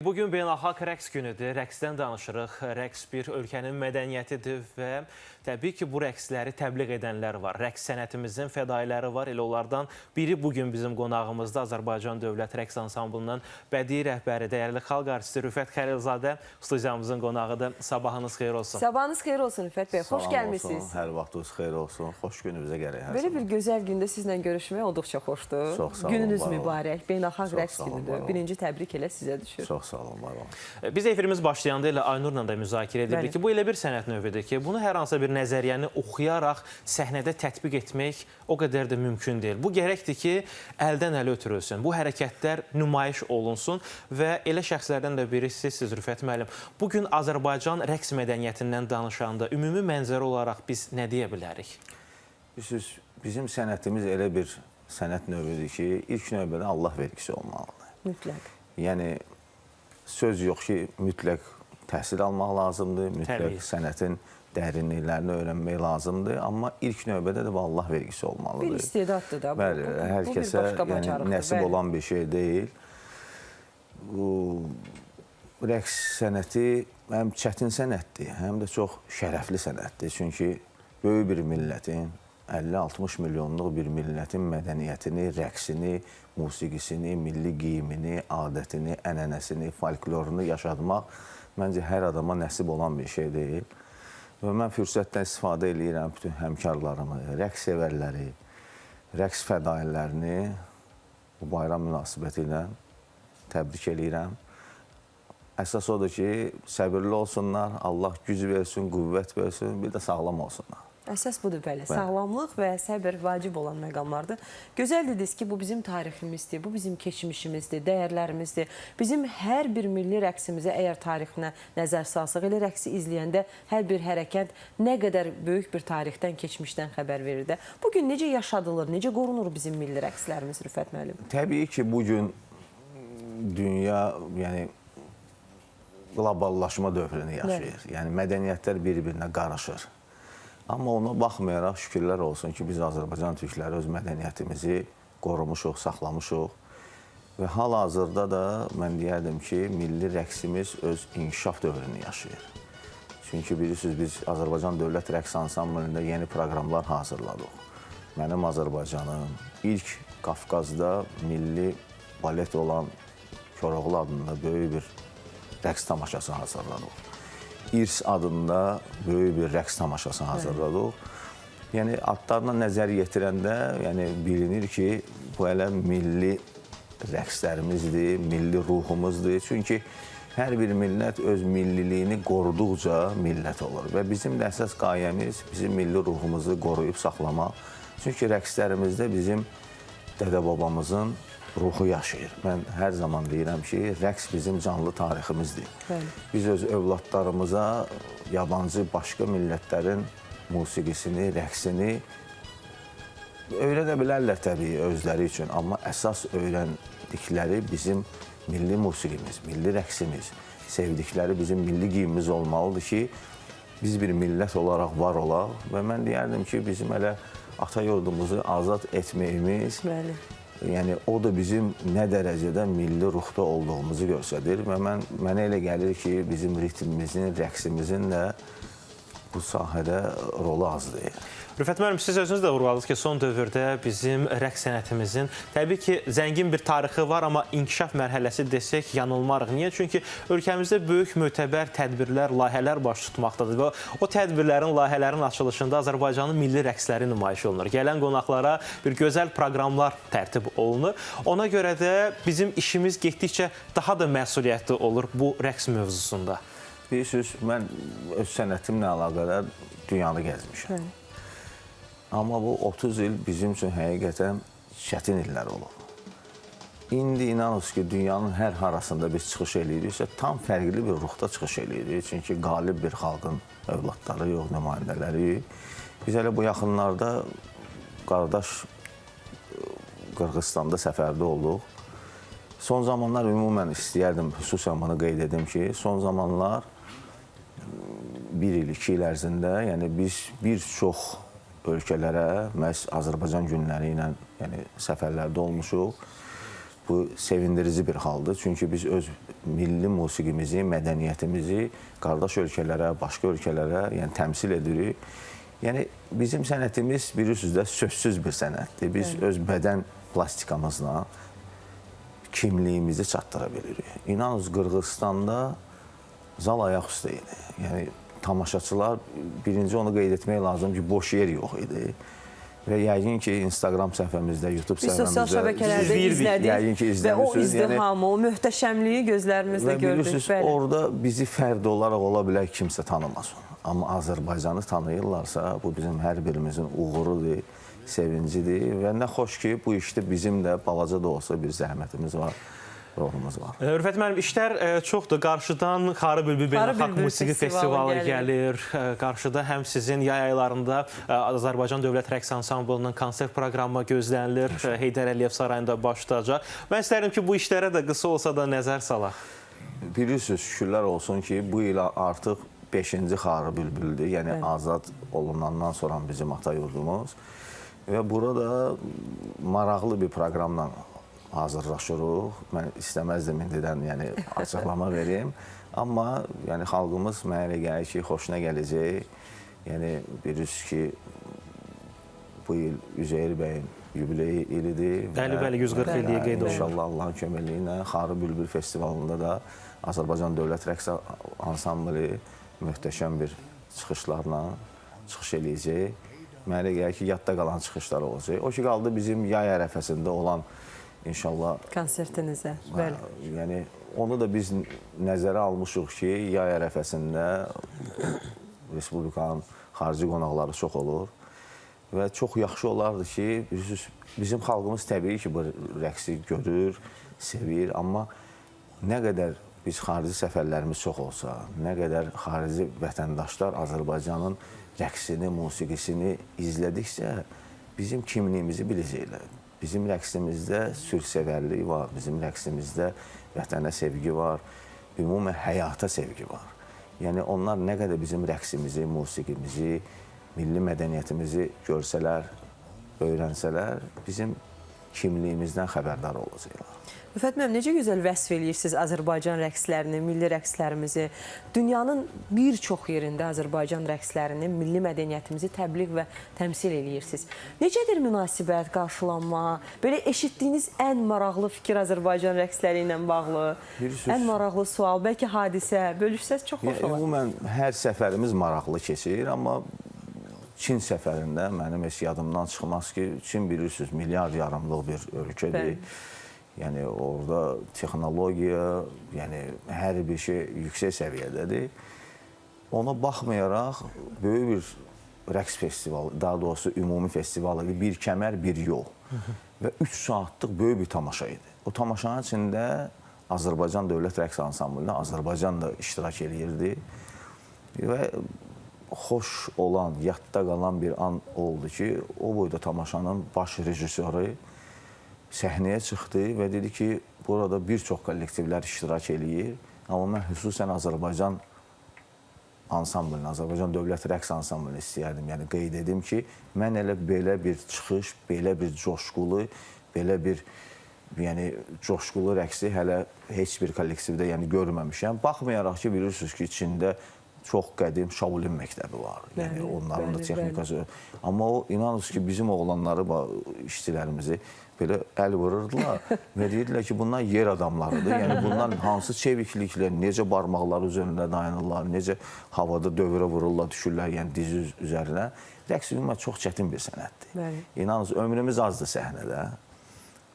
Bugün beynəlxalq rəqs günüdür. Rəqsdən danışırıq. Rəqs bir ölkənin mədəniyyətidir və təbii ki, bu rəqsləri təbliğ edənlər var. Rəqs sənətimizin fədailəri var. Elə onlardan biri bugün bizim qonağımızda Azərbaycan Dövlət Rəqs Ansamblının bədii rəhbəri, dəyərli xalq artisti Rüfət Xəlilzadə studiyamızın qonağıdır. Sabahınız xeyir olsun. Sabahınız xeyir olsun Rüfət bəy. Xoş gəlmişsiniz. Hər vaxtınız xeyir olsun. Xoş gününüzə gərək. Belə bir gözəl gündə sizlə görüşmək olduqca xoşdur. Çox sağ olun. Gününüz mübarək. Beynəlxalq rəqs günüdür. Birinci təbrik elə sizə düşür. Çox sağ olun, var olun. Biz efirimiz başlayanda elə Aynurla da müzakirə edirdik ki, bu elə bir sənət növüdür ki, bunu hər hansı bir nəzəriyyəni oxuyaraq səhnədə tətbiq etmək o qədər də mümkün deyil. Bu gərəkdir ki, əldən ələ ötürülsün. Bu hərəkətlər nümayiş olunsun və elə şəxslərdən də birisi siz, Rüfət müəllim. Bugün Azərbaycan rəqs mədəniyyətindən danışanda ümumi mənzərə olaraq biz nə deyə bilərik? Bizim sənətimiz elə bir sənət növüdür ki, ilk növbədə Allah vergisi olmalıdır. Mütləq. Yəni, söz yox ki, mütləq təhsil almaq lazımdır, mütləq sənətin dərinliklərini öyrənmək lazımdır, amma ilk növbədə də Allah vergisi olmalıdır. Bir istedaddır da. Bəli, hər kəsə nəsib olan bir şey deyil. Rəqs sənəti həm çətin sənətdir, həm də çox şərəfli sənətdir. Çünki böyük bir millətin, 50-60 milyonluq bir millətin mədəniyyətini, rəqsini, musiqisini, milli geyimini, adətini, ənənəsini, folklorunu yaşatmaq məncə hər adama nəsib olan bir şey deyil. Və mən fürsətdən istifadə edirəm bütün həmkarlarımı, rəqs sevərləri, rəqs fədailərini bu bayram münasibəti ilə təbrik edirəm. Əsas odur ki, səbirli olsunlar, Allah güc versin, qüvvət versin, bir də sağlam olsunlar. Əsas budur belə. Sağlamlıq və səbir vacib olan məqamlardır. Gözəl dediniz ki, bu bizim tariximizdir, bu bizim keçmişimizdir, dəyərlərimizdir. Bizim hər bir milli rəqsimizə əgər tarixinə nəzər salsaq, elə rəqsi izləyəndə hər bir hərəkət nə qədər böyük bir tarixdən, keçmişdən xəbər verir də. Bugün necə yaşadılır, necə qorunur bizim milli rəqslərimiz, Rüfət müəllim? Təbii ki, bugün dünya, yəni, qloballaşma dövrünü yaşayır. Yəni, mədəniyyətlər bir-birinə qarışır. Amma ona baxmayaraq şükürlər olsun ki, biz Azərbaycan türkləri öz mədəniyyətimizi qorumuşuq, saxlamışuq. Və hal-hazırda da mən deyərdim ki, milli rəqsimiz öz inkişaf dövrünü yaşayır. Çünki bilirsiniz, biz Azərbaycan Dövlət Rəqs Ansamblında yeni proqramlar hazırladıq. Mənim Azərbaycanım ilk Qafqazda milli balet olan Koroğlu adında böyük bir rəqs tamaşası hazırladıq. İrs adında böyük bir rəqs tamaşası hazırladıq. Yəni, adlarına nəzər yetirəndə bilinir ki, bu elə milli rəqslərimizdir, milli ruhumuzdur. Çünki hər bir millət öz milliliyini qoruduqca millət olur. Və bizim də əsas qayəmiz bizim milli ruhumuzu qoruyub saxlamaq. Çünki rəqslərimizdə bizim dədə-babamızın ruhu yaşayır. Mən hər zaman deyirəm ki, rəqs bizim canlı tariximizdir. Biz öz övladlarımıza yabancı başqa millətlərin musiqisini, rəqsini öyrədə bilərlər təbii özləri üçün. Amma əsas öyrəndikləri bizim milli musiqimiz, milli rəqsimiz, sevdikləri bizim milli geyimimiz olmalıdır ki, biz bir millət olaraq var olaq. Və mən deyərdim ki, bizim elə ata yurdumuzu azad etməyimiz, yəni o da bizim nə dərəcədə milli ruhda olduğumuzu göstərir və mənə elə gəlir ki, bizim ritmimizin, rəqsimizin də bu sahədə rolu az deyil. Rüfət müəllim, siz özünüz də vurğuladınız ki, son dövrdə bizim rəqs sənətimizin təbii ki, zəngin bir tarixi var, amma inkişaf mərhələsi desək yanılmarıq. Niyə? Çünki ölkəmizdə böyük mötəbər tədbirlər, layihələr baş tutmaqdadır və o tədbirlərin, layihələrin açılışında Azərbaycanın milli rəqsləri nümayiş olunur. Gələn qonaqlara bir gözəl proqramlar tərtib olunur. Ona görə də bizim işimiz getdikcə daha da məsuliyyətli olur bu rəqs mövzusunda. Bilirsiniz, mən öz sənətimlə əlaqədar dünyanı gəzmişəm. Amma bu 30 il bizim üçün həqiqətən çətin illər olub. İndi inanırız ki, dünyanın hər harasında biz çıxış eləyiriksə, tam fərqli bir ruhda çıxış eləyirik. Çünki qalib bir xalqın övladları yox, nümayəndələri. Biz elə bu yaxınlarda qardaş Qırğızstanda səfərdə olduq. Son zamanlar ümumən istəyərdim, xüsusən bunu qeyd edim ki, son zamanlar 1 il, 2 il ərzində, yəni biz bir çox ölkələrə məhz Azərbaycan günləri ilə səfərlərdə olmuşuq. bu sevindirici bir haldır. Çünki biz öz milli musiqimizi, mədəniyyətimizi qardaş ölkələrə, başqa ölkələrə yəni təmsil edirik. Yəni bizim sənətimiz bilirsiniz də sözsüz bir sənətdir. Biz öz bədən plastikamızla kimliyimizi çatdıra bilirik. İnanın Qırğızstanda zal ayaq üstə idi. Yəni tamaşaçılar birinci onu qeyd etmək lazım ki, boş yer yox idi. Və yəqin ki, Instagram səhifəmizdə, YouTube Biz səhifəmizdə sosial şəbəkələrdə izlədik və o izdihamı, o möhtəşəmliyi gözlərimizdə gördük. Bilirsiniz, orada bizi fərdi olaraq ola bilər kimsə tanımasın. Amma Azərbaycanı tanıyırlarsa, bu bizim hər birimizin uğurudur, sevincidir və nə xoş ki, bu işdə bizim də balaca da olsa bir zəhmətimiz var, rolumuz var. Rüfət müəllim, işlər çoxdur. Qarşıdan Xarı Bülbül Beynəlxalq Musiqi Festivalı gəlir. Qarşıda həm sizin yay aylarında Azərbaycan Dövlət Rəqs Ansamblının konsert proqramı gözlənilir. Heydər Əliyev Sarayında başlayacaq. Mən istərdim ki, bu işlərə də qısa olsa da nəzər salaq. Bilirsiniz, şükürlər olsun ki, bu il artıq 5-ci Xarı Bülbüldür. Yəni azad olunandan sonra bizim ata yurdumuz. Və burada maraqlı bir proqramla hazırlaşırıq. Mən istəməzdim indidən yəni, açıqlama vereyim. Amma yəni, xalqımız mənə elə gəlir ki, xoşuna gələcək. Yəni, bilirsiniz ki, bu il Üzeyir bəyin yubileyi ilidir. Bəli, 140 illiyə qeyd olunur. İnşallah Allahın köməkliyi ilə Xarı Bülbül Festivalında da Azərbaycan Dövlət Rəqs Ansamblı möhtəşəm bir çıxışlarla çıxış eləyəcək. Mənə elə gəlir ki, yadda qalan çıxışlar olacaq. O ki, qaldı bizim yay ərəfəsində olan İnşallah konsertinizə. Yəni onu da biz nəzərə almışıq ki, yay ərəfəsində Respublikanın xarici qonaqları çox olur və çox yaxşı olardı ki, bizim xalqımız təbii ki, bu rəqsi görür, sevir, amma nə qədər biz xarici səfərlərimiz çox olsa, nə qədər xarici vətəndaşlar Azərbaycanın rəqsini, musiqisini izlədikcə bizim kimliyimizi biləcəklər. Bizim rəqsimizdə sülhsevərlik var, bizim rəqsimizdə vətənə sevgi var, ümumi həyata sevgi var. Yəni onlar nə qədər bizim rəqsimizi, musiqimizi, milli mədəniyyətimizi görsələr, öyrənsələr, bizim kimliyimizdən xəbərdar olacaqlar. Rüfət müəllim, necə gözəl vəsf eləyirsiniz Azərbaycan rəqslərini, milli rəqslərimizi. Dünyanın bir çox yerində Azərbaycan rəqslərini, milli mədəniyyətimizi təbliğ və təmsil eləyirsiniz. Necədir münasibət, qarşılanma? Belə eşitdiyiniz ən maraqlı fikir Azərbaycan rəqsləri ilə bağlı? Ən maraqlı sual, bəlkə hadisə, bölüşsəz çox xoş olar. Ümumən, hər səfərimiz maraqlı keçir, amma Çin səfərində mənim heç yadımdan çıxmaz ki, Çin bilirsiniz, milyard yarımlıq bir ölkədir. Yəni, orada texnologiya, yəni hər bir şey yüksək səviyyədədir. Ona baxmayaraq, böyük bir rəqs festivalı, daha doğrusu ümumi festivalı, bir kəmər, bir yol və 3 saatlıq böyük bir tamaşa idi. O tamaşanın içində Azərbaycan Dövlət Rəqs Ansamblında Azərbaycan da iştirak edirdi və xoş olan, yadda qalan bir an oldu ki, o boyda tamaşanın baş rejissoru səhnəyə çıxdı və dedi ki, burada bir çox kollektivlər iştirak eləyir, amma mən xüsusən Azərbaycan ansamblını, Azərbaycan Dövlət Rəqs Ansamblını istəyərdim. Yəni, qeyd edim ki, mən elə belə bir çıxış, belə bir coşqulu, belə bir coşqulu rəqsi hələ heç bir kollektivdə görməmişəm. Baxmayaraq ki, bilirsiniz ki, içində çox qədim Shaolin məktəbi var. Yəni, onların da texnikası. Amma o, inanırsınız ki, bizim oğlanları, işçilərimizi belə əl vururdular və deyirdilər ki, bunlar yer adamlarıdır. Yəni, bunlar hansı çevikliklə, necə barmaqları üzərində dayanırlar, necə havada dövrə vururlar, düşürlər, yəni dizi üzərinə. Rəqs ümumən çox çətin bir sənətdir. İnanırsınız, ömrümüz azdır səhnədə.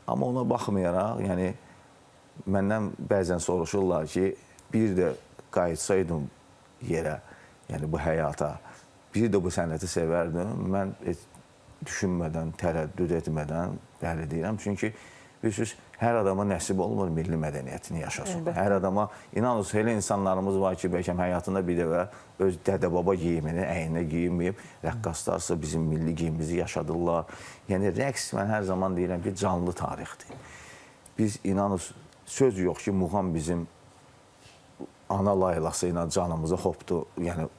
Amma ona baxmayaraq, yəni, məndən bəzən soruşurlar ki, bir də qayıtsaydım yerə, yəni bu həyata, bir də bu sənəti sevərdim. Mən düşünmədən, tərəddüd etmədən bəli deyirəm. Çünki bilirsiniz, hər adama nəsib olmur milli mədəniyyətini yaşasın. Hər adama, inanırsınız, elə insanlarımız var ki, bəlkə həyatında bir dəfə öz dədə-baba geyimini əyninə geyinməyib, rəqqaslarsa bizim milli geyimimizi yaşadırlar. Yəni, rəqs, mən hər zaman deyirəm ki, canlı tarixdir. Biz, inanırsınız, söz yox ki, muğam bizim ana laylası ilə canımıza hopdu, yəni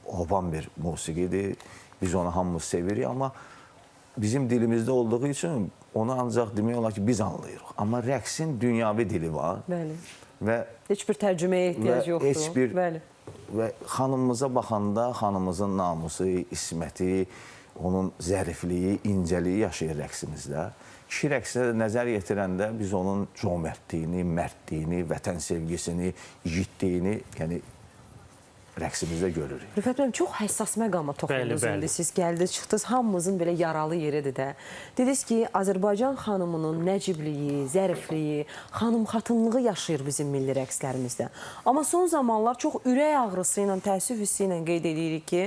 hopan bir musiqidir. Biz onu hamımız sevirik, amma bizim dilimizdə olduğu üçün onu ancaq demək olar ki, biz anlayırıq. Amma rəqsin dünyavi dili var. Bəli. Və Heç bir tərcüməyə ehtiyac yoxdur. heç bir Bəli. və xanımımıza baxanda xanımımızın namusu, isməti, onun zərifliyi, incəliyi yaşayır rəqsimizdə. Kişi rəqsinə nəzər yetirəndə biz onun cömərtliyini, mərdliyini, vətən sevgisini, igidliyini, yəni rəqsimizdə görürük. Rüfət müəllim, çox həssas məqama toxundunuz indi. Siz gəldiniz, çıxdınız, hamımızın belə yaralı yeridir də. Dediniz ki, Azərbaycan xanımının nəcibliyi, zərifliyi, xanım-xatınlığı yaşayır bizim milli rəqslərimizdə. Amma son zamanlar çox ürək ağrısı ilə, təəssüf hissi ilə qeyd edirik ki,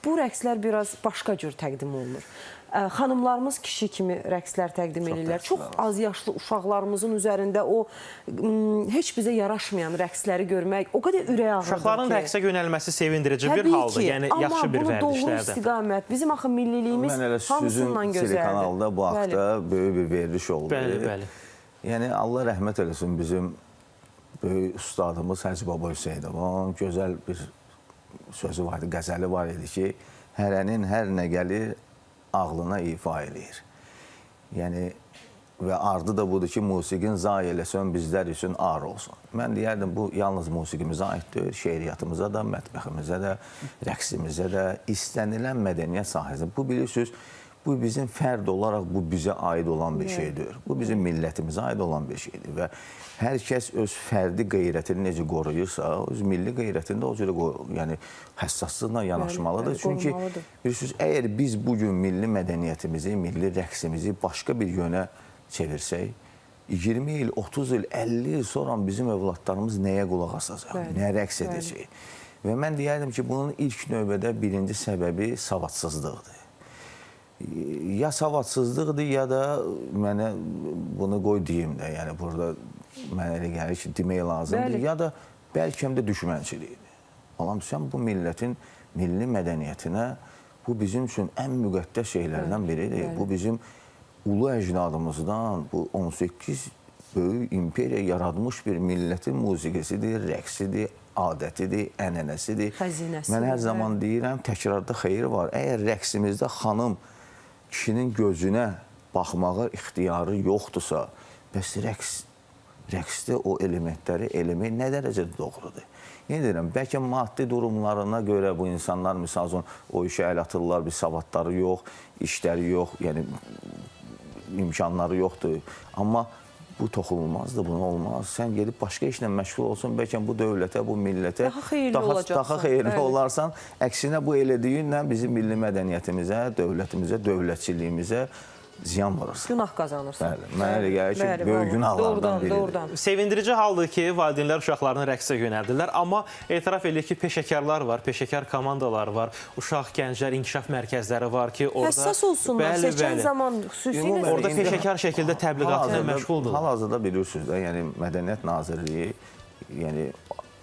bu rəqslər biraz başqa cür təqdim olunur. Xanımlarımız kişi kimi rəqslər təqdim edirlər. Çox az yaşlı uşaqlarımızın üzərində o heç bizə yaraşmayan rəqsləri görmək o qədər ürək ağrıdır ki. Uşaqların rəqsə yönəlməsi sevindirici bir haldır. Yəni yaxşı bir vərdişlərdir. Amma bunu doğru istiqamət, bizim axı milliliyimiz hamısından gözəldir. Telekanalda bu haqda böyük bir veriliş oldu. Bəli, bəli. Yəni Allah rəhmət eləsin bizim böyük ustadımız Hacı Baba Hüseynov. Gözəl bir sözü vardı, qəzəli var idi ki, hərənin hər nə gəlir ağlına ifa eləyir. Yəni, və ardı da budur ki, musiqin zayi eləsən bizlər üçün ar olsun. Mən deyərdim, bu yalnız musiqimizə aiddir, şeiriyyatımıza da, mətbəximizə də, rəqsimizə də, istənilən mədəniyyət sahəsində. Bu bilirsiniz, bu bizim fərd olaraq bu bizə aid olan bir şeydir. Bu bizim millətimizə aid olan bir şeydir və hər kəs öz fərdi qeyrətini necə qoruyursa, öz milli qeyrətini də o cürə yəni, həssaslıqla yanaşmalıdır. Çünki bilirsiniz, əgər biz bugün milli mədəniyyətimizi, milli rəqsimizi başqa bir yönə çevirsək, 20 il, 30 il, 50 il sonra bizim övladlarımız nəyə qulaq asacaq, nəyə rəqs edəcək? Və mən deyərdim ki, bunun ilk növbədə birinci səbəbi savadsızlıqdır. Ya savadsızlıqdır, ya da mənə bunu qoy deyim də, yəni burada mənə elə gəlir ki, demək lazımdır, ya da bəlkə də düşmənçilikdir. Balam, sən bu millətin milli mədəniyyətinə, bu bizim üçün ən müqəddəs şeylərdən biridir. Bu bizim ulu əcdadımızdan, bu 18 böyük imperiya yaratmış bir millətin musiqisidir, rəqsidir, adətidir, ənənəsidir. Xəzinəsidir. Mən hər zaman deyirəm, təkrarda xeyir var. Əgər rəqsimizdə xanım kişinin gözünə baxmağa ixtiyarı yoxdursa, bəs rəqsdə o elementləri eləmək nə dərəcədə doğrudur? Yenə deyirəm, bəlkə maddi durumlarına görə bu insanlar, misal üçün, o işə əl atırlar, bir savadları yox, işləri yox, yəni imkanları yoxdur. Amma bu toxunulmazdır, bunu olmaz. Sən gedib başqa işlə məşğul olsun, bəlkə bu dövlətə, bu millətə daha xeyirli olarsan. Əksinə bu elədiyinlə bizim milli mədəniyyətimizə, dövlətimizə, dövlətçiliyimizə ziyan vurursan. Günah qazanırsan. Bəli, mənə elə gəlir ki, böyük günahlardan biridir. Doğrudan. Sevindirici haldır ki, valideynlər uşaqlarını rəqsə yönəldirlər, amma etiraf edir ki, peşəkarlar var, peşəkar komandalar var, uşaq gənclər inkişaf mərkəzləri var ki, orada... Həssas olsunlar, seçən zaman xüsusilə... Orada peşəkar şəkildə təbliğatına məşğuldur. Hal-hazırda bilirsiniz də, yəni Mədəniyyət Nazirliyi, yəni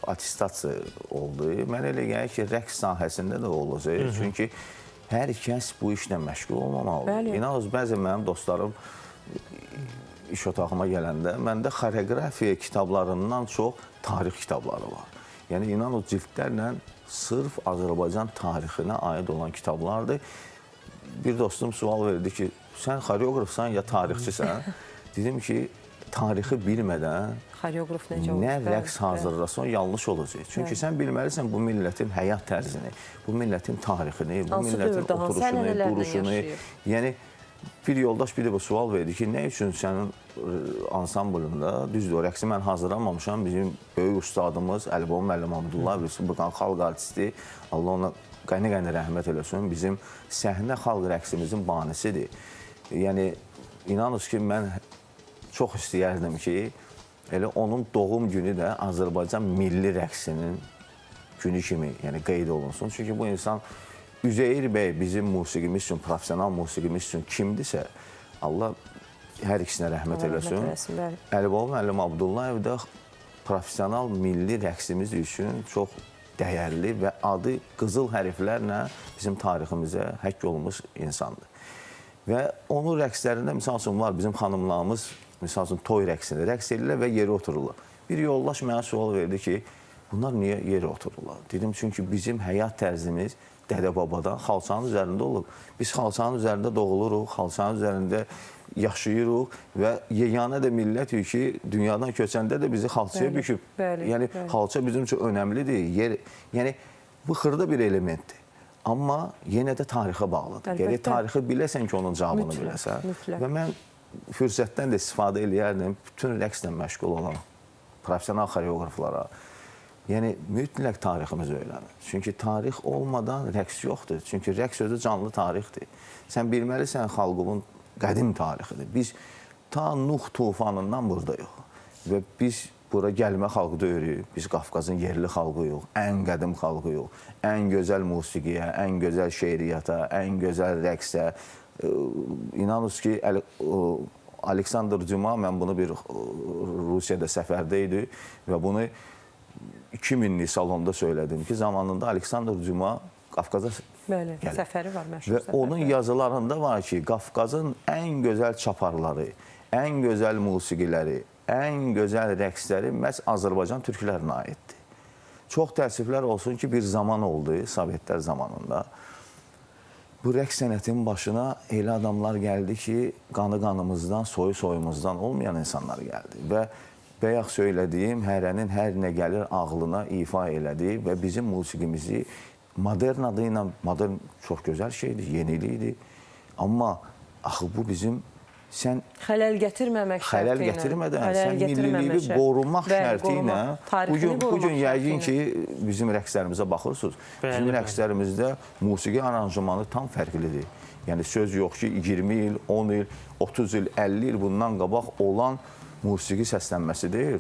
attestasiya oldu. Mənə elə gəlir ki, rəqs sahəsində də olacaq. Çünki hər kəs bu işlə məşğul olmamalıdır. İnanın, bəzi mənim dostlarım iş otağıma gələndə, məndə xoreografiya kitablarından çox tarix kitabları var. Yəni, inanın, cildlərlə sırf Azərbaycan tarixinə aid olan kitablardır. Bir dostum sual verdi ki, sən xoreografsan ya tarixçisən? Dedim ki, tarixi bilmədən nə rəqs hazırlasan yanlış olacaq. Çünki sən bilməlisən bu millətin həyat tərzini, bu millətin tarixini, bu millətin oturuşunu, duruşunu. Yəni, bir yoldaş bir də bu sual verdi ki, nə üçün sənin ansamblında, düzdür, o rəqsi mən hazırlamamışam, bizim böyük ustadımız Əlibolu müəllim Abdullayev, Respublikan xalq artisti, Allah ona qəni-qəni rəhmət eləsin, bizim səhnə xalq rəqsimizin banisidir. Yəni, inanınız ki, mən çox istəyərdim ki, elə onun doğum günü də Azərbaycan milli rəqsinin günü kimi qeyd olunsun. Çünki bu insan Üzeyir bəy bizim musiqimiz üçün, profesional musiqimiz üçün kimdirsə, Allah hər ikisinə rəhmət eləsin. Əlibolu müəllim Abdullayev də profesional milli rəqsimiz üçün çox dəyərli və adı qızıl hərflərlə bizim tariximizə həkk olunmuş insandır. Və onun rəqslərində, misal üçün, var bizim xanımlarımız, misal üçün, toy rəqsində rəqs edirlər və yeri otururlar. Bir yoldaş mənə sual verdi ki, bunlar niyə yeri otururlar? Dedim, çünki bizim həyat tərzimiz dədə-babadan xalçanın üzərində olub. Biz xalçanın üzərində doğuluruq, xalçanın üzərində yaşayırıq və yeganə də millətik ki, dünyadan köçəndə də bizi xalçaya büküb. Yəni xalça bizim üçün önəmlidir. Yəni bu xırda bir elementdir. Amma yenə də tarixə bağlıdır. Gərək tarixi biləsən ki, onun cavabını biləsən. Və mən fürsətdən də istifadə eləyərdim bütün rəqslə məşğul olan professional xoreoqraflara. Yəni mütləq tariximizi öyrənir. Çünki tarix olmadan rəqs yoxdur. Çünki rəqs özü canlı tarixdir. Sən bilməlisən xalqımın qədim tarixidir. Biz ta Nuh tufanından buradayıq. Və biz bura gəlmə xalqı deyirik. Biz Qafqazın yerli xalqıyıq, ən qədim xalqıyıq. Ən gözəl musiqiyə, ən gözəl şeiriyyata, ən gözəl rəqsə. İnanınız ki, Aleksandr Cuma, mən bunu bir Rusiyada səfərdə idi və bunu 2000'li salonda söylədim ki, zamanında Aleksandr Cuma Qafqaza gəlir. Səfəri var, məşhur və onun yazılarında var ki, Qafqazın ən gözəl çaparları, ən gözəl musiqiləri, ən gözəl rəqsləri məhz Azərbaycan türklərinə aiddir. Çox təəssüflər olsun ki, bir zaman oldu, Sovetlər zamanında. Bu rəqs sənətinin başına elə adamlar gəldi ki, qanı-qanımızdan, soyu-soyumuzdan olmayan insanlar gəldi. Və bayaq söylədiyim hərənin hər nə gəlir ağlına ifa elədi və bizim musiqimizi modern adı ilə, modern çox gözəl şeydir, yenilikdir. Amma axı bu bizim sən xələl gətirməmək şərti ilə, xələl gətirmədən sən milliliyi qorumaq şərti ilə bu gün yəqin ki, bizim rəqslərimizə baxırsınız. Bizim rəqslərimizdə musiqi aranjmanı tam fərqlidir. Yəni söz yox ki, 20 il, 10 il, 30 il, 50 il bundan qabaq olan musiqi səslənməsi deyil.